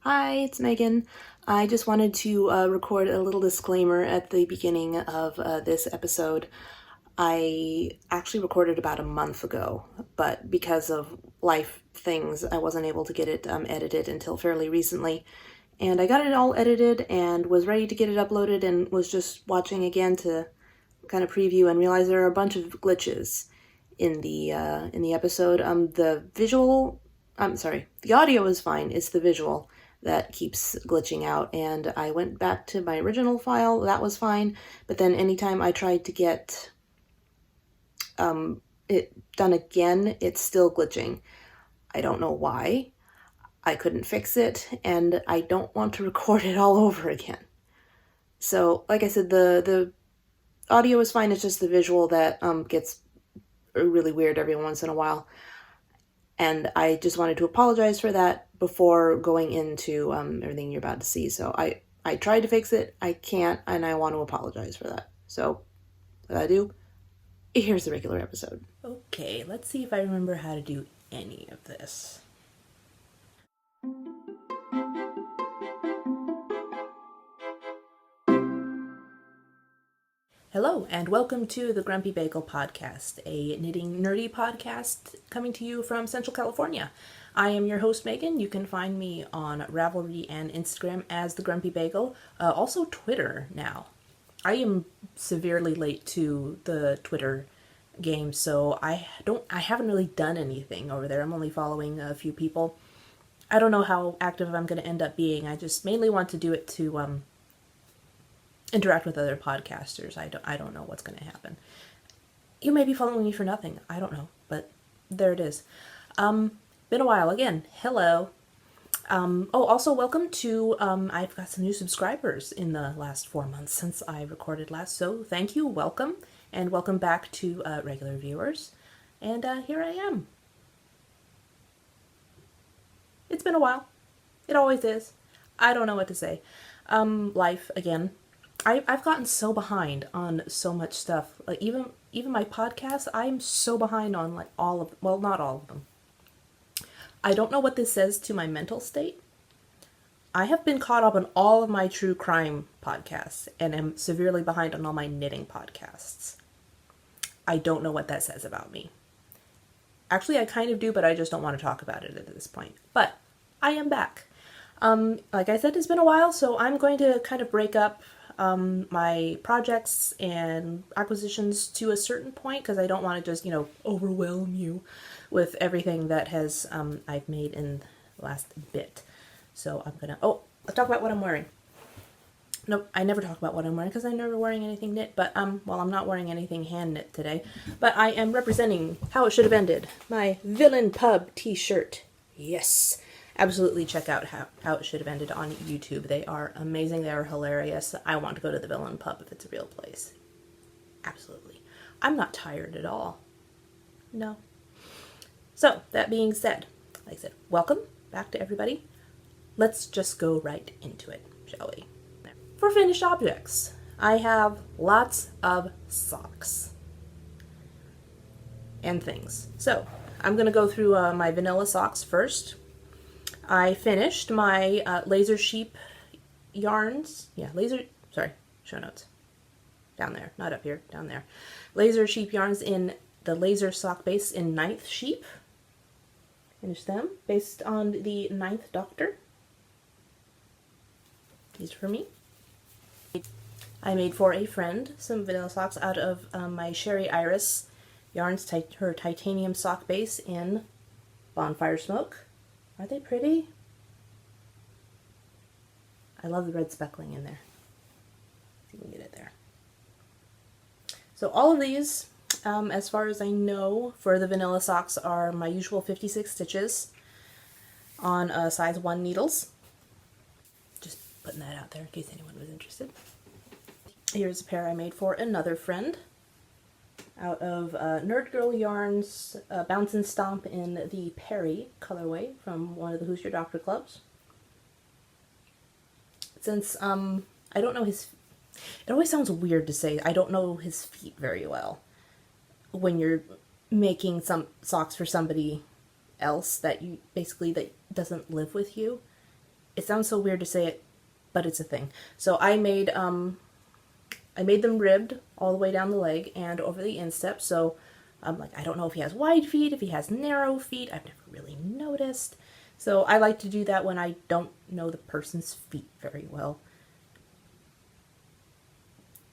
Hi, it's Megan. I just wanted to record a little disclaimer at the beginning of this episode. I actually recorded about a month ago, but because of life things, I wasn't able to get it edited until fairly recently. And I got it all edited and was ready to get it uploaded and was just watching again to kind of preview and realize there are a bunch of glitches in the episode. The audio is fine. It's the visual that keeps glitching out, and I went back to my original file. That was fine, but then anytime I tried to get it done again, it's still glitching. I don't know why. I couldn't fix it, and I don't want to record it all over again. So, like I said, the audio is fine. It's just the visual that gets really weird every once in a while. And I just wanted to apologize for that before going into everything you're about to see. So I tried to fix it, I can't, and I want to apologize for that. So, what I do, here's the regular episode. Okay, let's see if I remember how to do any of this. Hello, and welcome to the Grumpy Bagel Podcast, a knitting nerdy podcast coming to you from Central California. I am your host, Megan. You can find me on Ravelry and Instagram as the Grumpy Bagel, also Twitter now. I am severely late to the Twitter game, so I haven't really done anything over there. I'm only following a few people. I don't know how active I'm going to end up being. I just mainly want to do it to interact with other podcasters. I don't know what's going to happen. You may be following me for nothing. I don't know, but there it is. Been a while again. Hello. Also welcome to, I've got some new subscribers in the last 4 months since I recorded last, so thank you, welcome, and welcome back to regular viewers. And here I am. It's been a while. It always is. I don't know what to say. Life again. I've gotten so behind on so much stuff. Like even my podcast, I'm so behind on like not all of them. I don't know what this says to my mental state. I have been caught up on all of my true crime podcasts and am severely behind on all my knitting podcasts. I don't know what that says about me. Actually, I kind of do, but I just don't want to talk about it at this point. But I am back. Like I said, it's been a while, so I'm going to kind of break up my projects and acquisitions to a certain point because I don't want to just, overwhelm you with everything that has I've made in the last bit. So I'm gonna, let's talk about what I'm wearing. Nope, I never talk about what I'm wearing because I'm never wearing anything knit, but I'm not wearing anything hand knit today, but I am representing How It Should Have Ended, my Villain Pub t-shirt. Yes. Absolutely check out How It Should Have Ended on YouTube. They are amazing. They are hilarious. I want to go to the Villain Pub if it's a real place. Absolutely. I'm not tired at all. No. So, that being said, like I said, welcome back to everybody. Let's just go right into it, shall we? For finished objects, I have lots of socks and things. So, I'm going to go through my vanilla socks first. I finished my laser sheep yarns. Show notes. Down there, not up here, down there. Laser sheep yarns in the laser sock base in 9th sheep. Finished them based on the 9th Doctor. These are for me. I made for a friend some vanilla socks out of my Sherry Iris yarns, her titanium sock base in Bonfire Smoke. Are they pretty? I love the red speckling in there. See if we can get it there. So all of these, as far as I know, for the vanilla socks are my usual 56 stitches on size 1 needles. Just putting that out there in case anyone was interested. Here's a pair I made for another friend out of Nerd Girl Yarns Bounce and Stomp in the Perry colorway from one of the Who's Your Doctor clubs. Since I don't know his... It always sounds weird to say I don't know his feet very well when you're making some socks for somebody else that doesn't live with you. It sounds so weird to say it, but it's a thing. So I made them ribbed all the way down the leg and over the instep. So like, I don't know if he has wide feet, if he has narrow feet. I've never really noticed. So I like to do that when I don't know the person's feet very well.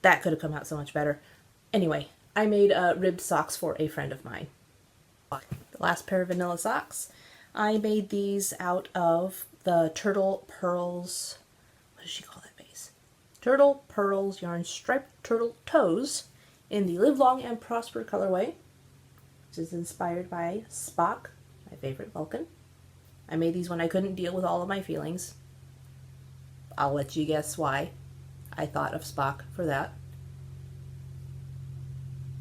That could have come out so much better. Anyway, I made ribbed socks for a friend of mine. The last pair of vanilla socks, I made these out of the Turtle Pearls, what does she call that base? Turtle Pearls Yarn Striped Turtle Toes in the Live Long and Prosper colorway, which is inspired by Spock, my favorite Vulcan. I made these when I couldn't deal with all of my feelings. I'll let you guess why I thought of Spock for that.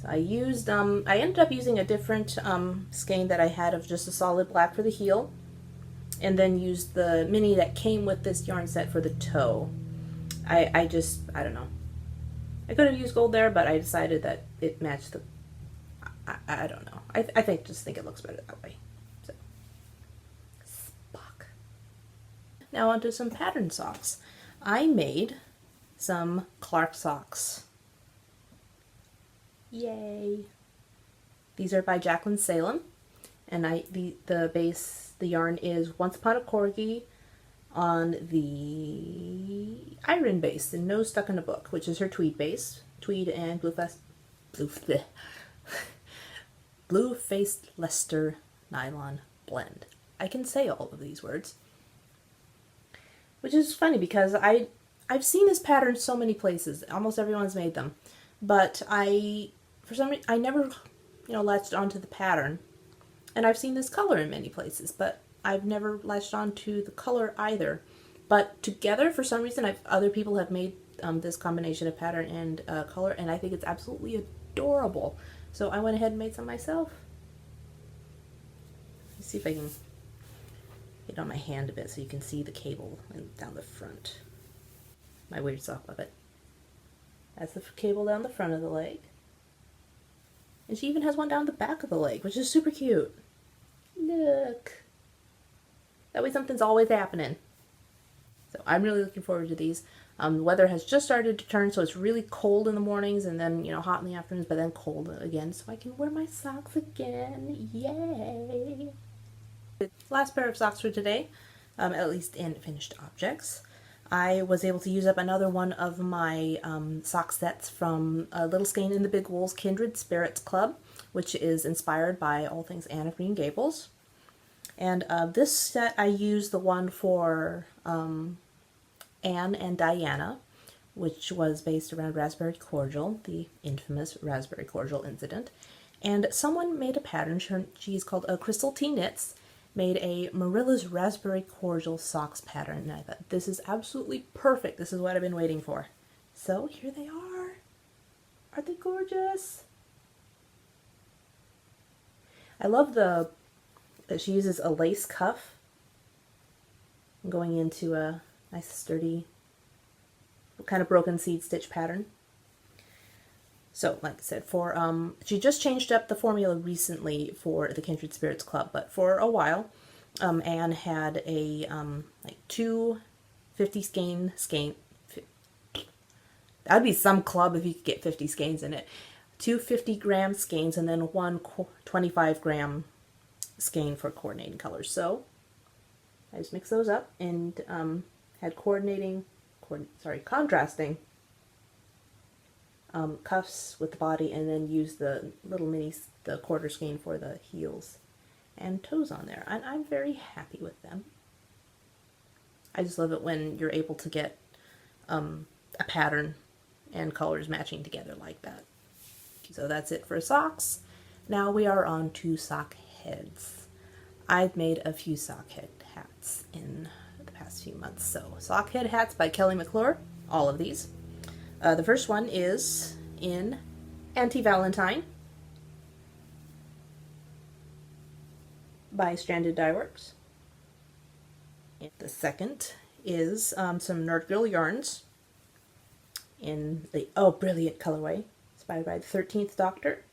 So I ended up using a different skein that I had of just a solid black for the heel, and then used the mini that came with this yarn set for the toe. I don't know. I could have used gold there, but I decided that it matched the, I don't know. I just think it looks better that way. So, Spock. Now onto some pattern socks. I made some Clark socks. Yay! These are by Jacqueline Salem, and the yarn is Once Upon a Corgi on the iron base and No Stuck in a Book, which is her tweed base, tweed and blue faced Leicester nylon blend. I can say all of these words, which is funny because I've seen this pattern so many places. Almost everyone's made them, but for some reason, I never, latched onto the pattern. And I've seen this color in many places, but I've never latched onto the color either. But together, for some reason, other people have made this combination of pattern and color, and I think it's absolutely adorable. So I went ahead and made some myself. Let's see if I can get on my hand a bit so you can see the cable down the front. My weird sock puppet. That's the cable down the front of the leg. And she even has one down the back of the leg, which is super cute. Look. That way something's always happening. So I'm really looking forward to these. The weather has just started to turn, so it's really cold in the mornings and then, hot in the afternoons, but then cold again, so I can wear my socks again. Yay! Last pair of socks for today, at least in finished objects. I was able to use up another one of my sock sets from Little Skein in the Big Wool's Kindred Spirits Club, which is inspired by all things Anne of Green Gables. And this set I used the one for Anne and Diana, which was based around raspberry cordial, the infamous raspberry cordial incident. And someone made a pattern, she's called Crystal Tea Knits, made a Marilla's Raspberry Cordial Socks pattern, and I thought, this is absolutely perfect. This is what I've been waiting for. So here they are. Aren't they gorgeous? I love that she uses a lace cuff going into a nice sturdy kind of broken seed stitch pattern. So, like I said, she just changed up the formula recently for the Kindred Spirits Club, but for a while, Anne had a, two 50 skein, that'd be some club if you could get 50 skeins in it, 2 50-gram skeins, and then one 25-gram skein for coordinating colors. So, I just mixed those up and had contrasting cuffs with the body, and then use the little the quarter skein for the heels and toes on there. And I'm very happy with them. I just love it when you're able to get a pattern and colors matching together like that. So that's it for socks. Now we are on to sock heads. I've made a few sock head hats in the past few months. So sock head hats by Kelly McClure, all of these. The first one is in Anti-Valentine by Stranded Dye Works. And the second is some Nerd Girl yarns in the brilliant colorway, inspired by the 13th Doctor.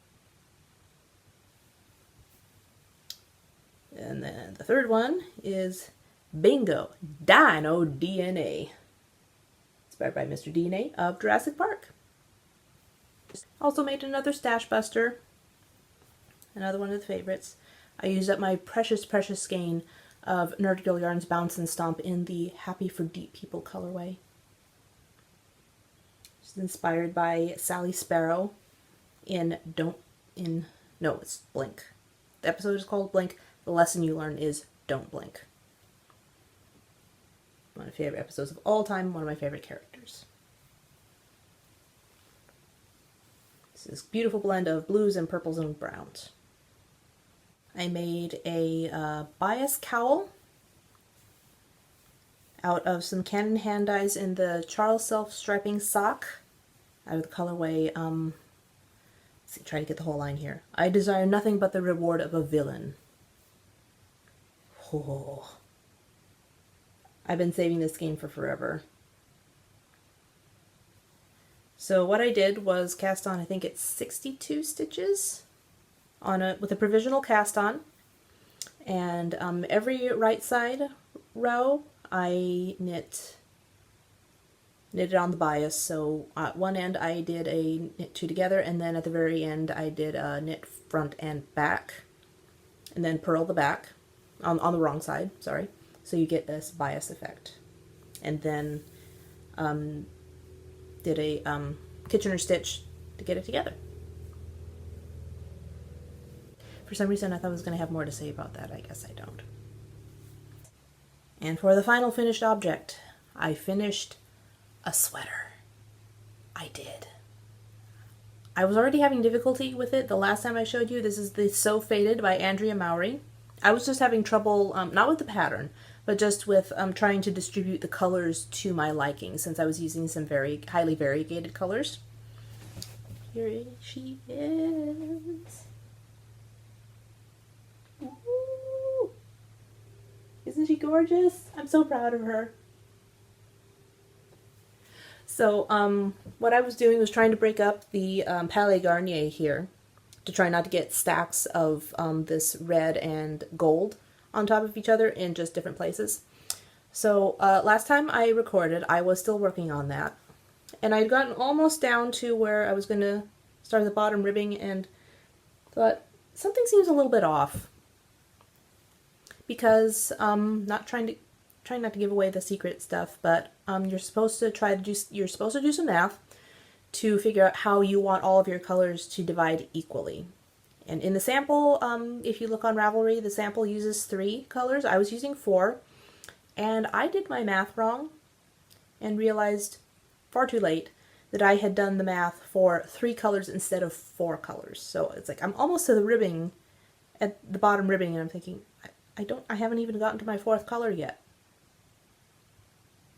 And then the third one is Bingo! Dino DNA. Inspired by Mr. DNA of Jurassic Park. Also made another Stash Buster. Another one of the favorites. I used up my precious, precious skein of Nerd Girl Yarns Bounce and Stomp in the Happy for Deep People colorway. It's inspired by Sally Sparrow it's Blink. The episode is called Blink. The lesson you learn is don't blink. One of my favorite episodes of all time, one of my favorite characters. This is a beautiful blend of blues and purples and browns. I made a bias cowl out of some Canon hand dyes in the Charles Self striping sock out of the colorway, let's see, try to get the whole line here. I desire nothing but the reward of a villain. Oh. I've been saving this skein for forever. So what I did was cast on, I think it's 62 stitches with a provisional cast on, and every right side row I knitted on the bias. So at one end I did a knit two together, and then at the very end I did a knit front and back, and then purl the back on the wrong side, sorry, so you get this bias effect. And then did a Kitchener stitch to get it together. For some reason I thought I was going to have more to say about that. I guess I don't. And for the final finished object, I finished a sweater. I did. I was already having difficulty with it the last time I showed you. This is the So Faded by Andrea Mowry. I was just having trouble, not with the pattern, but just with trying to distribute the colors to my liking, since I was using some very highly variegated colors. Here she is. Ooh. Isn't she gorgeous? I'm so proud of her. So what I was doing was trying to break up the Palais Garnier here to try not to get stacks of this red and gold on top of each other in just different places. So last time I recorded, I was still working on that. And I'd gotten almost down to where I was going to start the bottom ribbing and thought, something seems a little bit off. Because trying not to give away the secret stuff, but you're supposed to do some math to figure out how you want all of your colors to divide equally. And in the sample, if you look on Ravelry, the sample uses 3 colors. I was using 4, and I did my math wrong and realized far too late that I had done the math for 3 colors instead of 4 colors. So it's like I'm almost to the ribbing, at the bottom ribbing, and I'm thinking, I haven't even gotten to my 4th color yet.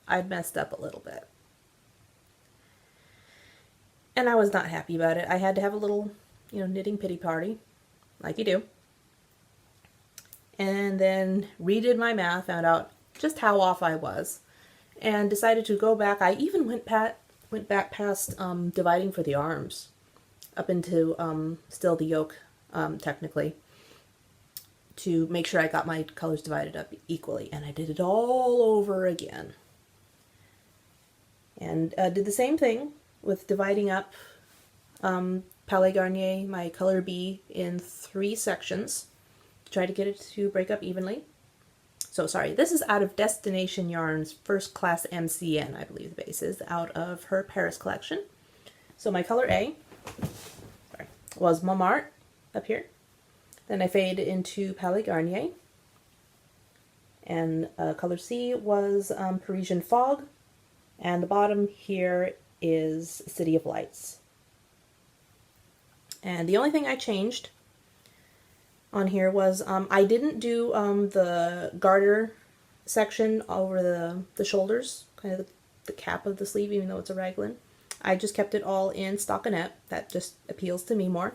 I'd messed up a little bit. And I was not happy about it. I had to have a little, knitting pity party, like you do. And then redid my math, found out just how off I was, and decided to go back. I even went back past dividing for the arms, up into still the yoke, technically, to make sure I got my colors divided up equally. And I did it all over again. And did the same thing with dividing up Palais Garnier, my color B, in 3 sections to try to get it to break up evenly. So sorry, this is out of Destination Yarns First Class MCN, I believe the base is, out of her Paris collection. So my color A was Montmartre up here. Then I faded into Palais Garnier. And color C was Parisian Fog. And the bottom here is City of Lights. And the only thing I changed on here was I didn't do the garter section over the shoulders, kind of the cap of the sleeve, even though it's a raglan. I just kept it all in stockinette. That just appeals to me more.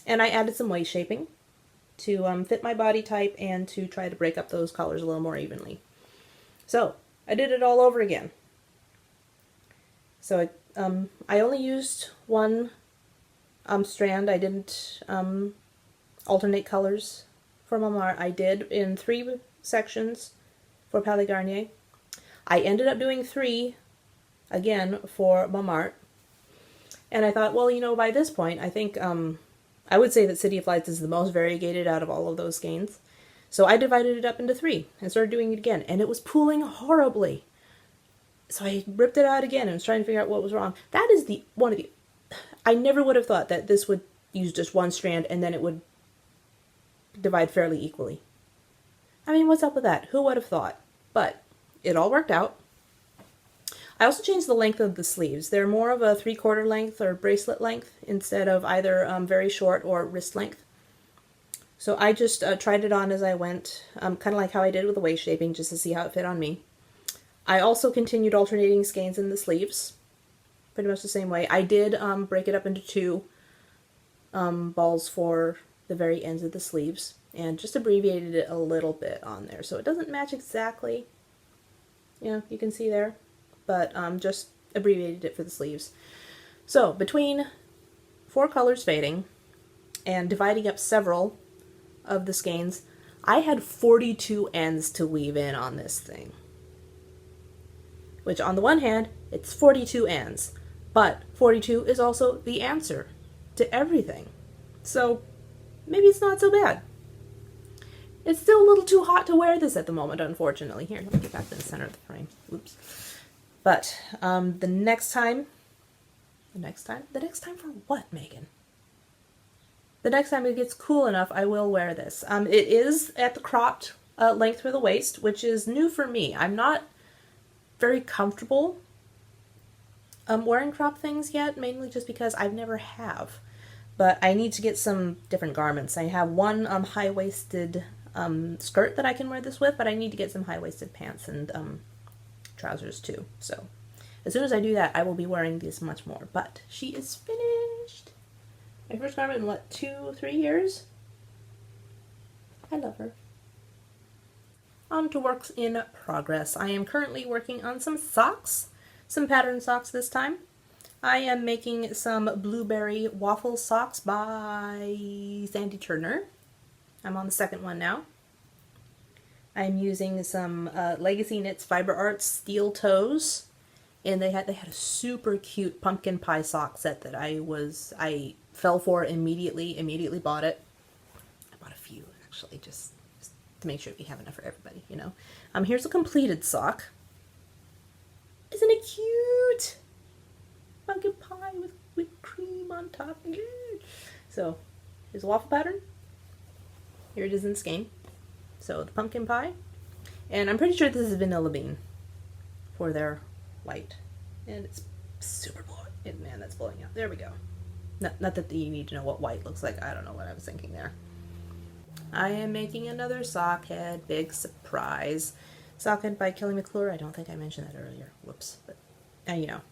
And I added some waist shaping to fit my body type and to try to break up those colors a little more evenly. So I did it all over again. So I only used one strand. I didn't alternate colors for Montmartre. I did in 3 sections for Palais Garnier. I ended up doing 3 again for Montmartre. And I thought, well, by this point, I think I would say that City of Lights is the most variegated out of all of those skeins. So I divided it up into 3 and started doing it again. And it was pooling horribly. So I ripped it out again and was trying to figure out what was wrong. That is I never would have thought that this would use just one strand and then it would divide fairly equally. I mean, what's up with that? Who would have thought? But it all worked out. I also changed the length of the sleeves. They're more of a 3/4 length or bracelet length instead of either very short or wrist length. So I just tried it on as I went, kind of like how I did with the waist shaping, just to see how it fit on me. I also continued alternating skeins in the sleeves, pretty much the same way. I did break it up into 2 balls for the very ends of the sleeves, and just abbreviated it a little bit on there. So it doesn't match exactly, you can see there, but just abbreviated it for the sleeves. So between 4 colors fading and dividing up several of the skeins, I had 42 ends to weave in on this thing. Which on the one hand, it's 42 ends, but 42 is also the answer to everything. So maybe it's not so bad. It's still a little too hot to wear this at the moment, unfortunately. Here, let me get back to the center of the frame. Oops. But the next time for what, Megan? The next time it gets cool enough, I will wear this. It is at the cropped length for the waist, which is new for me. I'm not very comfortable wearing crop things yet, mainly just because I've never have. But I need to get some different garments. I have one high-waisted skirt that I can wear this with, but I need to get some high-waisted pants and trousers too. So as soon as I do that, I will be wearing this much more. But she is finished. My first garment in 2-3 years? I love her. On to works in progress. I am currently working on some socks, some pattern socks this time. I am making some blueberry waffle socks by Sandy Turner. I'm on the second one now. I'm using some Legacy Knits Fiber Arts steel toes, and they had a super cute pumpkin pie sock set that I fell for immediately bought it. I bought a few actually, just to make sure we have enough for everybody, Here's a completed sock. Isn't it cute? Pumpkin pie with whipped cream on top. So, here's a waffle pattern. Here it is in skein. So, the pumpkin pie. And I'm pretty sure this is vanilla bean for their white. And it's super blowing. Man, that's blowing out. There we go. Not that you need to know what white looks like. I don't know what I was thinking there. I am making another sock head. Big surprise. Sock head by Kelly McClure. I don't think I mentioned that earlier. Whoops. But now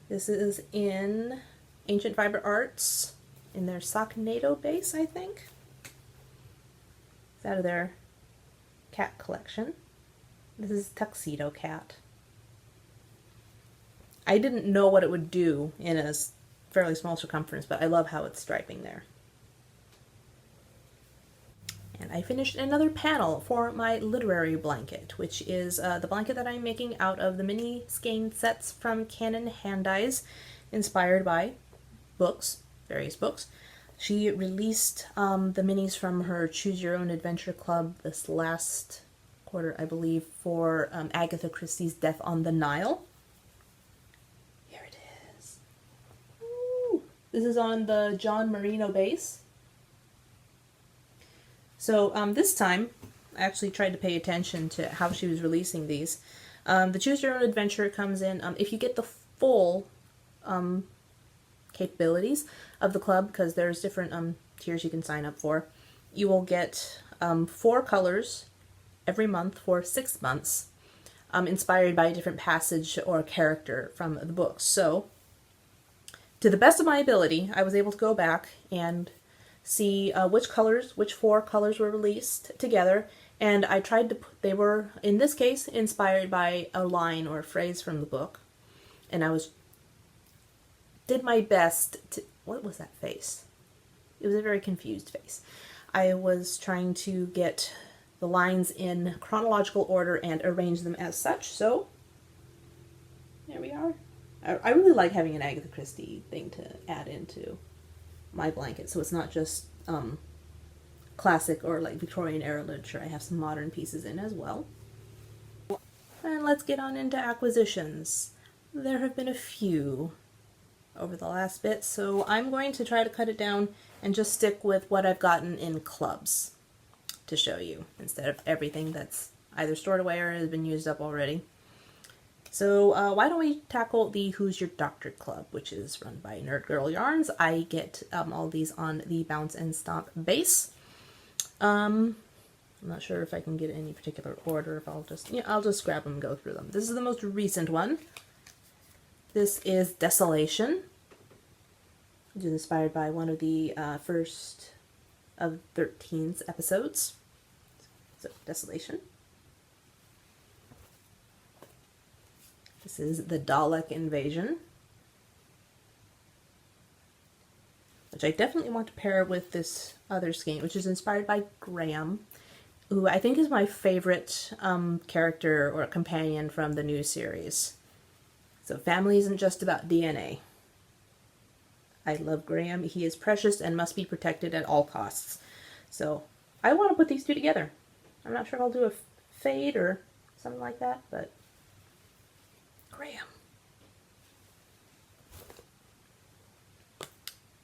This is in Ancient Fiber Arts in their Socknado base, I think. It's out of their cat collection. This is Tuxedo Cat. I didn't know what it would do in a fairly small circumference, but I love how it's striping there. And I finished another panel for my literary blanket, which is the blanket that I'm making out of the mini skein sets from Canon Hand Dyes, inspired by books, various books. She released the minis from her Choose Your Own Adventure Club this last quarter, I believe, for Agatha Christie's Death on the Nile. Here it is. Ooh. This is on the John Marino base. So this time, I actually tried to pay attention to how she was releasing these. The Choose Your Own Adventure comes in, if you get the full capabilities of the club, because there's different tiers you can sign up for, you will get 4 colors every month for 6 months, inspired by a different passage or character from the book. So, to the best of my ability, I was able to go back and see which 4 colors were released together, and I tried to they were, in this case, inspired by a line or a phrase from the book, and I did my best to, what was that face? It was a very confused face. I was trying to get the lines in chronological order and arrange them as such. So there we are. I really like having an Agatha Christie thing to add into my blanket, so it's not just classic or like Victorian era literature. I have some modern pieces in as well. And let's get on into acquisitions. There have been a few over the last bit, so I'm going to try to cut it down and just stick with what I've gotten in clubs to show you, instead of everything that's either stored away or has been used up already. So why don't we tackle the Who's Your Doctor Club, which is run by Nerd Girl Yarns. I get all these on the Bounce and Stomp base. I'm not sure if I can get any particular order, if I'll just grab them and go through them. This is the most recent one. This is Desolation, which is inspired by one of the first of 13's episodes. So, Desolation. This is the Dalek Invasion, which I definitely want to pair with this other skein, which is inspired by Graham, who I think is my favorite character or companion from the new series. So family isn't just about DNA. I love Graham. He is precious and must be protected at all costs. So I want to put these two together. I'm not sure if I'll do a fade or something like that, but Graham.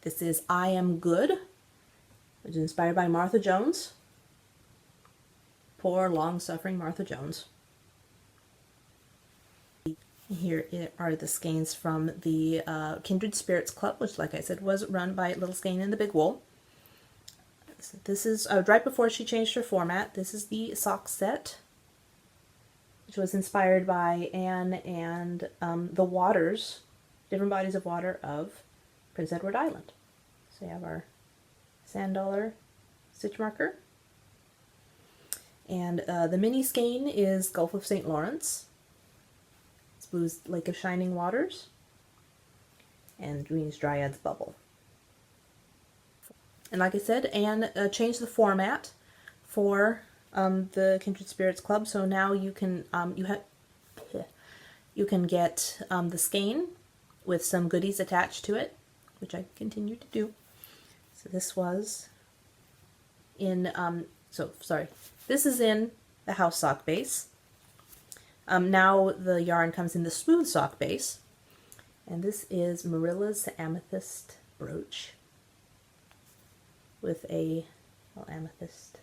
This is I Am Good, which is inspired by Martha Jones. Poor, long-suffering Martha Jones. Here are the skeins from the Kindred Spirits Club, which, like I said, was run by Little Skein and the Big Wool. So this is right before she changed her format. This is the sock set, which was inspired by Anne and the waters, different bodies of water of Prince Edward Island. So you have our sand dollar stitch marker. And the mini skein is Gulf of St. Lawrence. Blue's Lake of Shining Waters, and Green's Dryad's Bubble. And like I said, Anne changed the format for the Kindred Spirits Club, so now you can you can get the skein with some goodies attached to it, which I continue to do. So this was in this is in the house sock base. Now the yarn comes in the smooth sock base, and this is Marilla's Amethyst brooch with a amethyst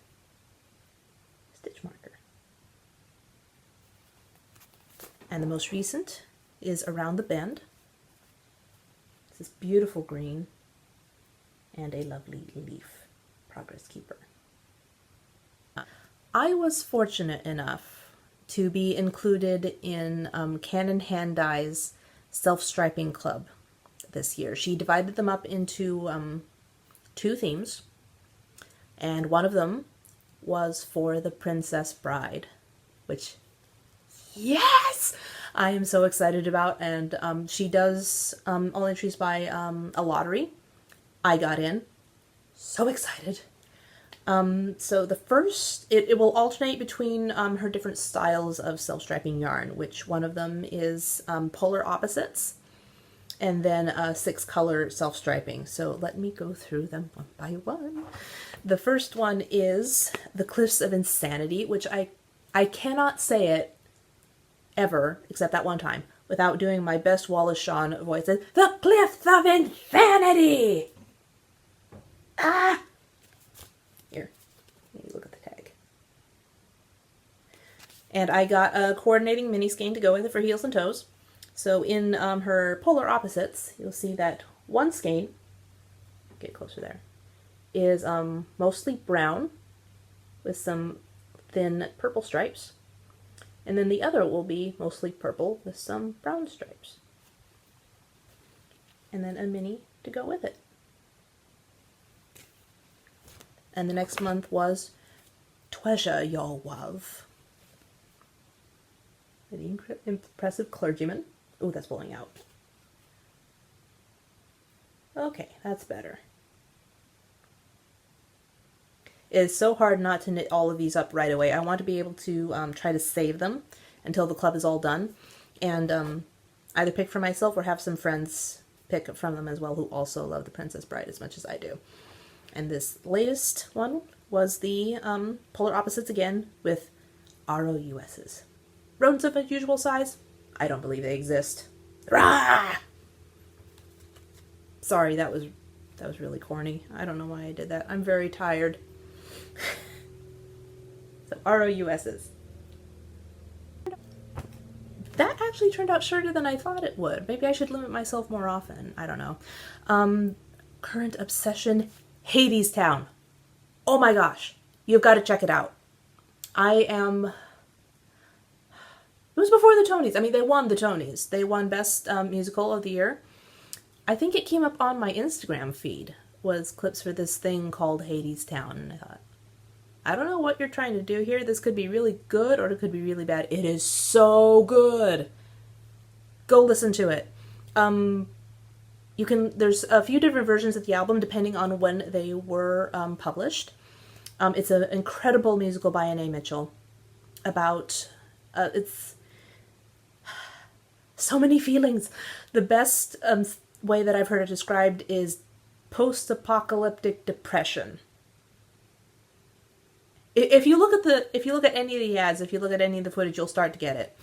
stitch marker. And the most recent is Around the Bend. This is beautiful green and a lovely leaf progress keeper. I was fortunate enough to be included in Canon Hand Dye's Self-Striping Club this year. She divided them up into 2 themes, and one of them was for the Princess Bride, which, yes, I am so excited about. And she does all entries by a lottery. I got in. So excited. So the first, it will alternate between her different styles of self-striping yarn, which one of them is polar opposites, and then 6-color self-striping. So let me go through them one by one. The first one is The Cliffs of Insanity, which I cannot say it ever, except that one time, without doing my best Wallace Shawn voice. The Cliffs of Insanity! Ah! Here, look at the tag. And I got a coordinating mini skein to go with it for heels and toes. So in her polar opposites, you'll see that one skein, get closer there, is mostly brown with some thin purple stripes. And then the other will be mostly purple with some brown stripes. And then a mini to go with it. And the next month was Treasure Your Love. The Impressive Clergyman. Oh, that's blowing out. Okay, that's better. It's so hard not to knit all of these up right away. I want to be able to try to save them until the club is all done, and either pick for myself or have some friends pick from them as well who also love The Princess Bride as much as I do. And this latest one was the Polar Opposites again with ROUSs. Rodents of unusual size? I don't believe they exist. Rah! Sorry, that was really corny. I don't know why I did that. I'm very tired. So ROUSs. That actually turned out shorter than I thought it would. Maybe I should limit myself more often. I don't know. Current obsession, Hadestown. Oh my gosh. You've got to check it out. It was before the Tonys. I mean, they won the Tonys. They won Best Musical of the Year. I think it came up on my Instagram feed, was clips for this thing called Hadestown. And I thought, I don't know what you're trying to do here. This could be really good or it could be really bad. It is so good. Go listen to it. There's a few different versions of the album depending on when they were published. It's an incredible musical by Anne Mitchell about, it's so many feelings. The best way that I've heard it described is post-apocalyptic depression. If you look at any of the ads, if you look at any of the footage, you'll start to get it.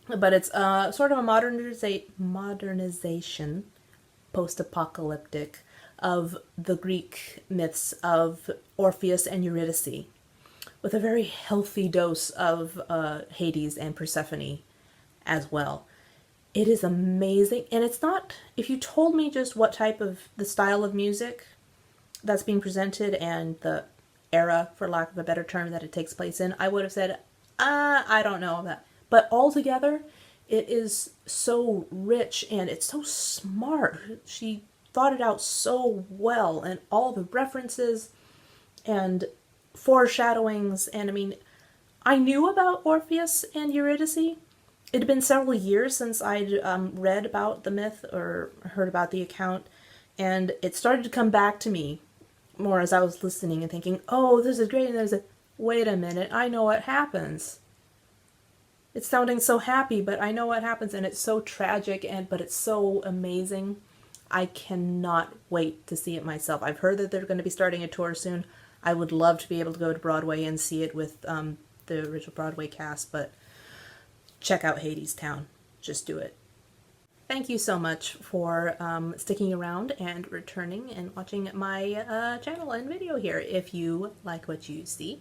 But it's sort of a modernization, post-apocalyptic, of the Greek myths of Orpheus and Eurydice, with a very healthy dose of Hades and Persephone as well. It is amazing, and it's not, if you told me just what type of, the style of music that's being presented and the era, for lack of a better term, that it takes place in, I would have said, I don't know that. But altogether, it is so rich and it's so smart. She thought it out so well, and all the references and foreshadowings. And I mean, I knew about Orpheus and Eurydice. It had been several years since I'd read about the myth or heard about the account, and it started to come back to me more as I was listening and thinking, oh, this is great, and there's wait a minute, I know what happens. It's sounding so happy, but I know what happens, and it's so tragic, but it's so amazing. I cannot wait to see it myself. I've heard that they're going to be starting a tour soon. I would love to be able to go to Broadway and see it with the original Broadway cast, but check out Hadestown. Just do it. Thank you so much for sticking around and returning and watching my channel and video here. If you like what you see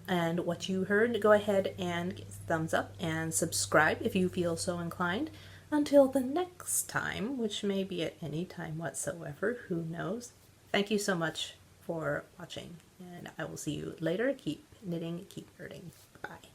and what you heard, go ahead and give a thumbs up and subscribe if you feel so inclined. Until the next time, which may be at any time whatsoever, who knows. Thank you so much for watching, and I will see you later. Keep knitting, keep nerding. Bye.